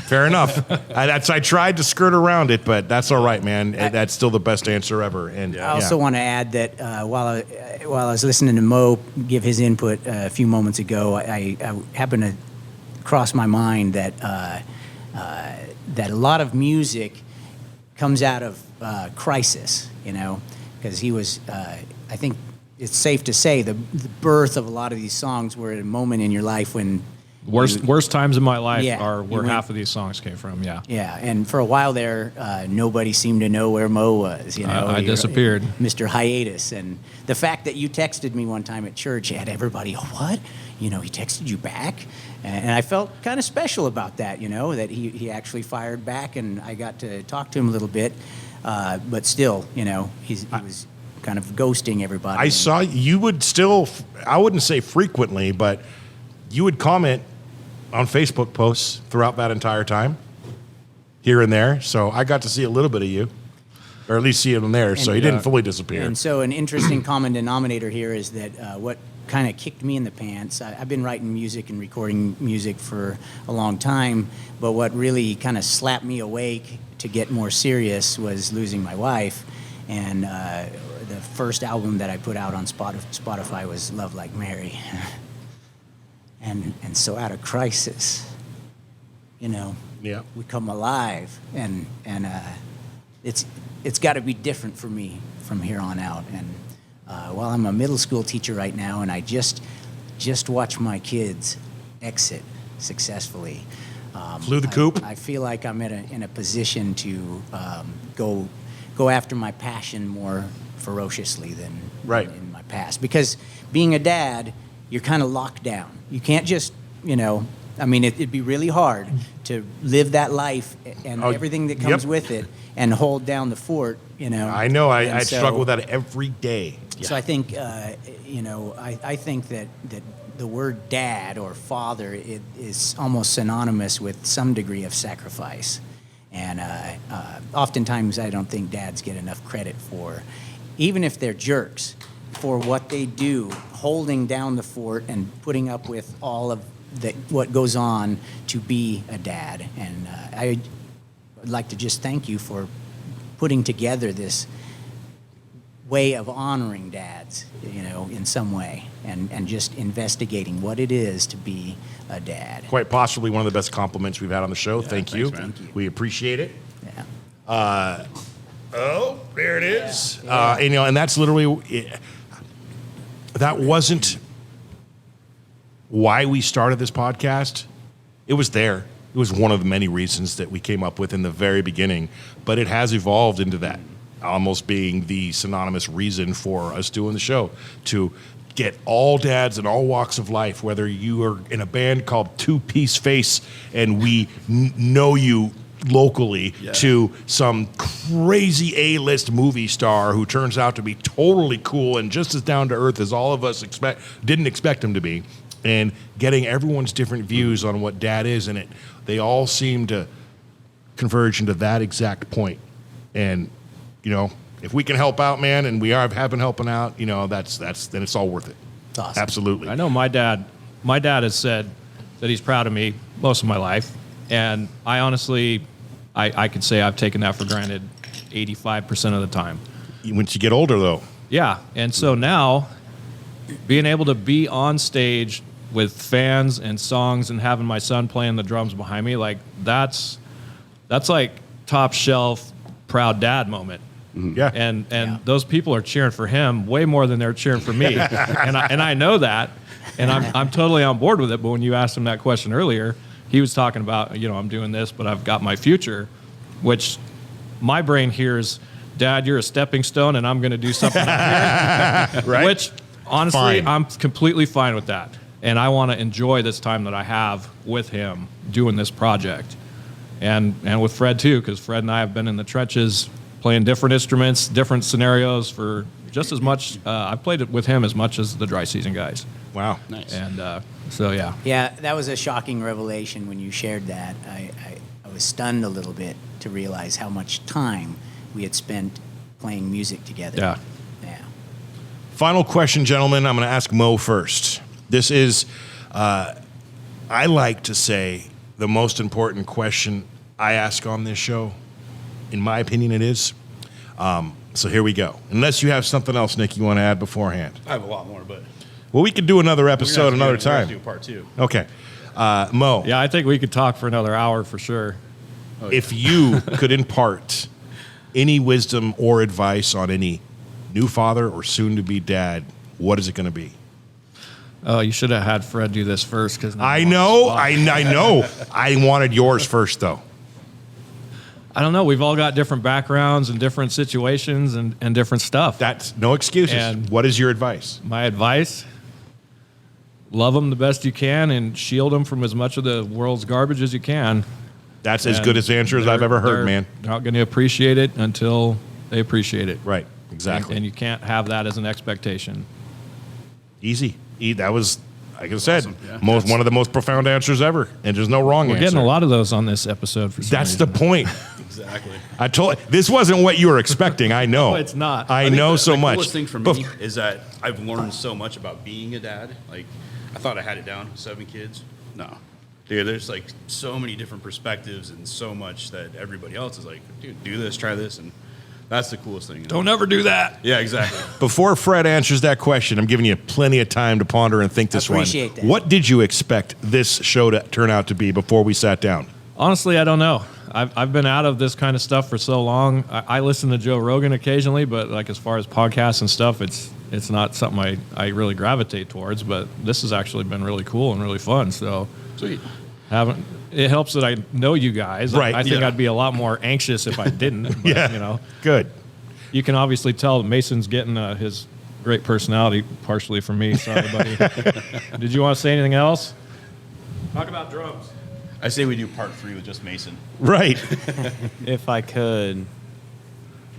fair enough. I tried to skirt around it, but that's all right, man. That's still the best answer ever. And I also want to add that while I was listening to Mo give his input a few moments ago, I happened to cross my mind that that a lot of music comes out of crisis, because he was, I think it's safe to say, the birth of a lot of these songs were at a moment in your life when Worst times in my life are you where went- half of these songs came from, Yeah, and for a while there, nobody seemed to know where Mo was. I disappeared. Mr. Hiatus, and the fact that you texted me one time at church had everybody, oh, what? He texted you back, and I felt kind of special about that. That he actually fired back, and I got to talk to him a little bit, but still, he was kind of ghosting everybody. I saw you would still, I wouldn't say frequently, but you would comment on Facebook posts throughout that entire time, here and there. So I got to see a little bit of you, or at least see him there. So he didn't fully disappear. And so an interesting common denominator here is that what kind of kicked me in the pants, I've been writing music and recording music for a long time, but what really kind of slapped me awake to get more serious was losing my wife. And the first album that I put out on Spotify was Love Like Mary. And so out of crisis, Yeah. we come alive, and it's got to be different for me from here on out. And while I'm a middle school teacher right now, and I just watch my kids exit successfully, Flew the coop. I feel like I'm in a position to go after my passion more ferociously than in my past. Because being a dad, you're kind of locked down. You can't just, it'd be really hard to live that life and everything that comes with it and hold down the fort, I know. I And so- struggle with that every day. So I think, I think that the word dad or father is almost synonymous with some degree of sacrifice. And oftentimes I don't think dads get enough credit for, even if they're jerks, for what they do, holding down the fort and putting up with all of what goes on to be a dad. And I would like to just thank you for putting together this way of honoring dads, in some way, and just investigating what it is to be a dad. Quite possibly one of the best compliments we've had on the show. Thank you. thanks, man. Thank you. We appreciate it. Yeah. Oh, there it is. And that's literally, that wasn't why we started this podcast. It was there. It was one of the many reasons that we came up with in the very beginning, but it has evolved into that, almost being the synonymous reason for us doing the show, to get all dads in all walks of life, whether you are in a band called Two Piece Face and we know you locally, to some crazy A-list movie star who turns out to be totally cool and just as down to earth as all of us didn't expect him to be, and getting everyone's different views on what dad is, and they all seem to converge into that exact point. And if we can help out, man, and have been helping out, then it's all worth it. It's awesome. Absolutely. I know my dad has said that he's proud of me most of my life. And I honestly, I could say I've taken that for granted 85% of the time. Once you get older, though. Yeah. And so now, being able to be on stage with fans and songs and having my son playing the drums behind me, like that's like top shelf proud dad moment. Yeah. And those people are cheering for him way more than they're cheering for me. and I know that. And I'm totally on board with it. But when you asked him that question earlier, he was talking about, I'm doing this, but I've got my future, which my brain hears, Dad, you're a stepping stone, and I'm going to do something up here. Right. Which, honestly, Fine. I'm completely fine with that. And I want to enjoy this time that I have with him doing this project. And with Fred, too, because Fred and I have been in the trenches playing different instruments, different scenarios for just as much. I've played it with him as much as the Dry Season guys. Wow. Nice. And so, yeah. Yeah, that was a shocking revelation when you shared that. I was stunned a little bit to realize how much time we had spent playing music together. Yeah. Yeah. Final question, gentlemen. I'm going to ask Mo first. This is, I like to say, the most important question I ask on this show. In my opinion, it is. So here we go. Unless you have something else, Nick, you want to add beforehand. I have a lot more, but Well, we could do another episode another we're gonna have to time. do part 2. Okay. Mo, Yeah, I think we could talk for another hour for sure. if you could impart any wisdom or advice on any new father or soon-to-be dad, what is it going to be? Oh, you should have had Fred do this first. Cause I know. I know. I wanted yours first, though. I don't know. We've all got different backgrounds and different situations and different stuff. That's no excuses. And- What is your advice? My advice, love them the best you can and shield them from as much of the world's garbage as you can. That's as And good as answer as I've ever heard, they're man. not going to appreciate it until they appreciate it. Right. Exactly. And you can't have that as an expectation. Easy. That was, like I said, Awesome. Yeah. one of the most profound answers ever. And there's no wrong We're answer. getting a lot of those on this episode for some That's the reason. point. Exactly. I told this wasn't what you were expecting. I know. No, it's not. I think know so the much. coolest thing for But- me is that I've learned so much about being a dad. Like, I thought I had it down, 7 kids. No. Dude, there's like so many different perspectives and so much that everybody else is like, dude, do this, try this. And that's the coolest thing. Don't ever do that. Yeah, exactly. Before Fred answers that question, I'm giving you plenty of time to ponder and think this Appreciate one. that. What did you expect this show to turn out to be before we sat down? Honestly, I don't know. I've been out of this kind of stuff for so long. I listen to Joe Rogan occasionally, but like as far as podcasts and stuff, it's not something I really gravitate towards. But this has actually been really cool and really fun. So Sweet. it helps that I know you guys. Right, I think yeah. I'd be a lot more anxious if I didn't. But, Yeah. You know, Good. you can obviously tell that Mason's getting his great personality partially from me. Sorry, buddy. Did you want to say anything else? Talk about drums. I say we do part 3 with just Mason. Right. If I could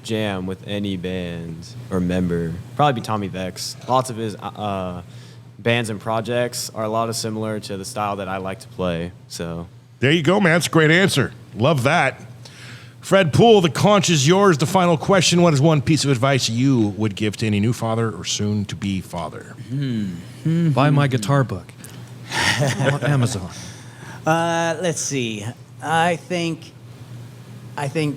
jam with any band or member, probably be Tommy Vex. Lots of his bands and projects are a lot of similar to the style that I like to play. So There you go, man. That's a great answer. Love that. Fred Poole, the conch is yours. The final question: what is one piece of advice you would give to any new father or soon-to-be father? Buy my guitar book on Amazon. Let's see. I think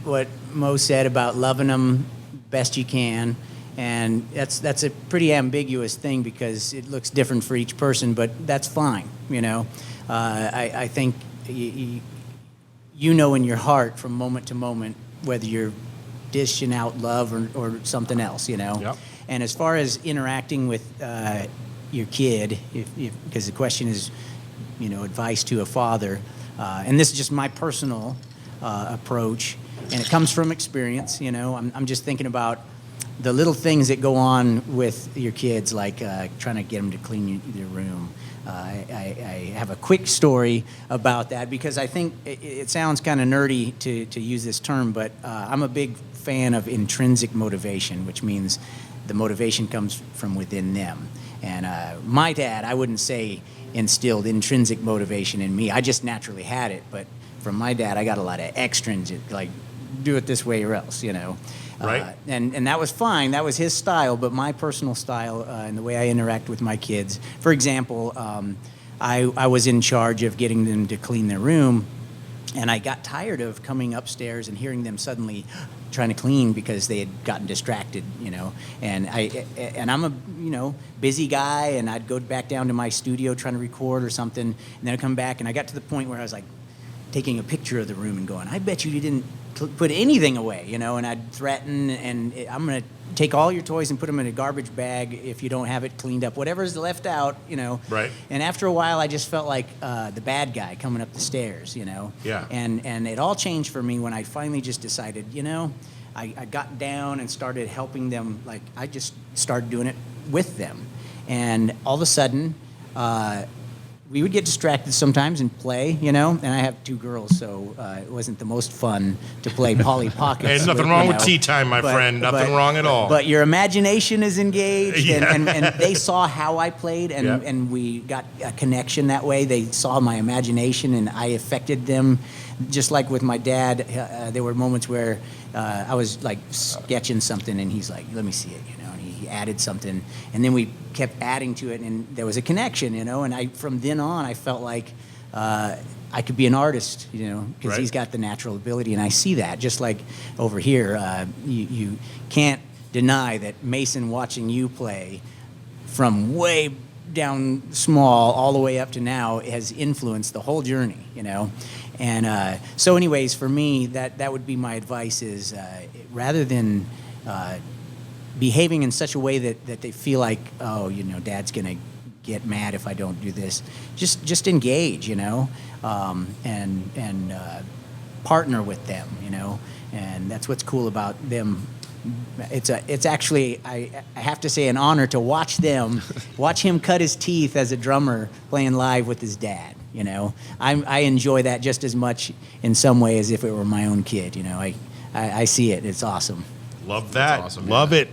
what Mo said about loving them best you can, and that's a pretty ambiguous thing because it looks different for each person, but that's fine. You know, I think you know in your heart from moment to moment whether you're dishing out love or something else. You know. Yep. And as far as interacting with your kid, because the question is, you know, advice to a father, and this is just my personal approach, and it comes from experience. You know, I'm just thinking about the little things that go on with your kids, like trying to get them to clean their room. I have a quick story about that because I think it sounds kind of nerdy to use this term, but I'm a big fan of intrinsic motivation, which means the motivation comes from within them. And my dad, I wouldn't say instilled intrinsic motivation in me. I just naturally had it, but from my dad, I got a lot of extrinsic, like do it this way or else, Right. And that was fine. That was his style. But my personal style and the way I interact with my kids, for example, I was in charge of getting them to clean their room, and I got tired of coming upstairs and hearing them suddenly trying to clean because they had gotten distracted, And I'm a busy guy, and I'd go back down to my studio trying to record or something, and then I'd come back, and I got to the point where I was like taking a picture of the room and going, I bet you didn't put anything away, and I'd threaten, and I'm going to take all your toys and put them in a garbage bag if you don't have it cleaned up, whatever's left out, Right. And after a while, I just felt like the bad guy coming up the stairs, Yeah. And it all changed for me when I finally just decided, I got down and started helping them. Like, I just started doing it with them, and all of a sudden, we would get distracted sometimes and play, and I have 2 girls, so it wasn't the most fun to play Polly Pockets. Hey, there's nothing wrong with tea time, my friend. Nothing wrong at all. But your imagination is engaged, Yeah. and they saw how I played, and we got a connection that way. They saw my imagination, and I affected them. Just like with my dad, there were moments where I was like sketching something, and he's like, "Let me see it," and he added something, and then we kept adding to it, and there was a connection, and from then on, I felt like I could be an artist, because Right. he's got the natural ability, and I see that. Just like over here, you can't deny that Mason watching you play from way down small all the way up to now has influenced the whole journey, And so anyways, for me, that would be my advice is rather than behaving in such a way that they feel like, oh, Dad's going to get mad if I don't do this, just engage, and partner with them, and that's what's cool about them. It's actually, I have to say, an honor to watch him cut his teeth as a drummer playing live with his dad. I enjoy that just as much in some way as if it were my own kid. I see it. It's awesome. Love that. That's awesome, Love yeah. it.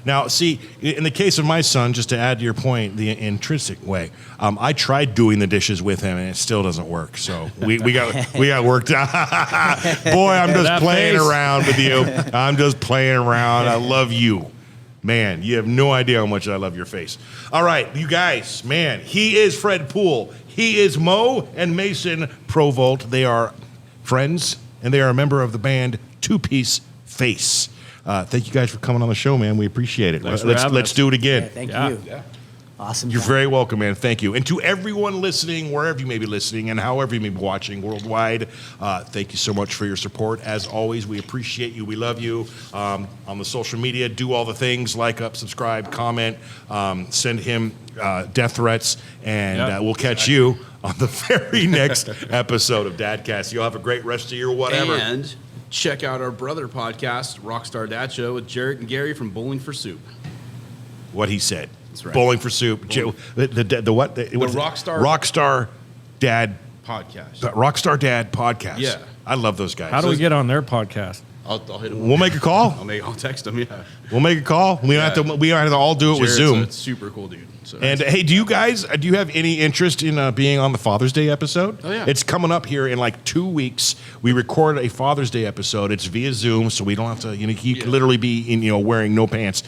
Now, see, in the case of my son, just to add to your point, the intrinsic way, I tried doing the dishes with him, and it still doesn't work. So we got worked out. Boy, I'm just That playing face. around with you. I'm just playing around. I love you. Man, you have no idea how much I love your face. All right, you guys, man, he is Fred Poole. He is Mo and Mason Provolt. They are friends, and they are a member of the band Two Piece Face. Thank you guys for coming on the show, man. We appreciate it. Thanks for Let's having us. do it again. Yeah, thank Yeah. you. Yeah. Awesome. You're job. very welcome, man. Thank you. And to everyone listening, wherever you may be listening and however you may be watching worldwide, thank you so much for your support. As always, we appreciate you. We love you. On the social media, do all the things, like, up, subscribe, comment, send him death threats, and Yep. we'll catch you on the very next episode of Dadcast. You'll have a great rest of your whatever. And check out our brother podcast, Rockstar Dad Show, with Jarrett and Gary from Bowling for Soup. What he said. That's right. Bowling for Soup. The what? The Rockstar Dad Podcast. Rockstar Dad podcast. Yeah. I love those guys. How do we get on their podcast? I'll hit him. We'll make a call. I'll text him. Yeah. We'll make a call. We don't have to. We don't have to all do it with Jarrett's Zoom. a super cool dude. So And hey, do you have any interest in being on the Father's Day episode? Oh, yeah. It's coming up here in like 2 weeks. We record a Father's Day episode. It's via Zoom, so we don't have to. You can literally be wearing no pants.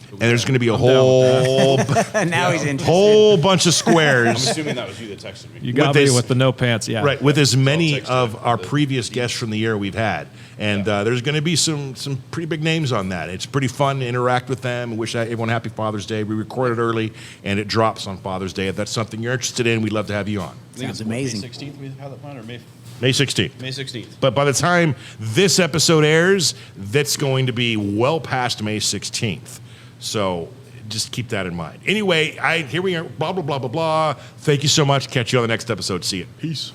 And there's going to be a whole Now he's interested. whole bunch of I'm squares. assuming that was you that texted me. You got With me this- with the no pants, yeah. Right, with as many text of you. our previous guests from the year we've had. And there's going to be some pretty big names on that. It's pretty fun to interact with them. I wish everyone happy Father's Day. We recorded early, and it drops on Father's Day. If that's something you're interested in, we'd love to have you on. Sounds amazing. May 16th we have that plan, or May May 16th. May 16th. But by the time this episode airs, that's going to be well past May 16th. So just keep that in mind. Anyway, here we are, blah, blah, blah, blah, blah. Thank you so much. Catch you on the next episode. See you. Peace.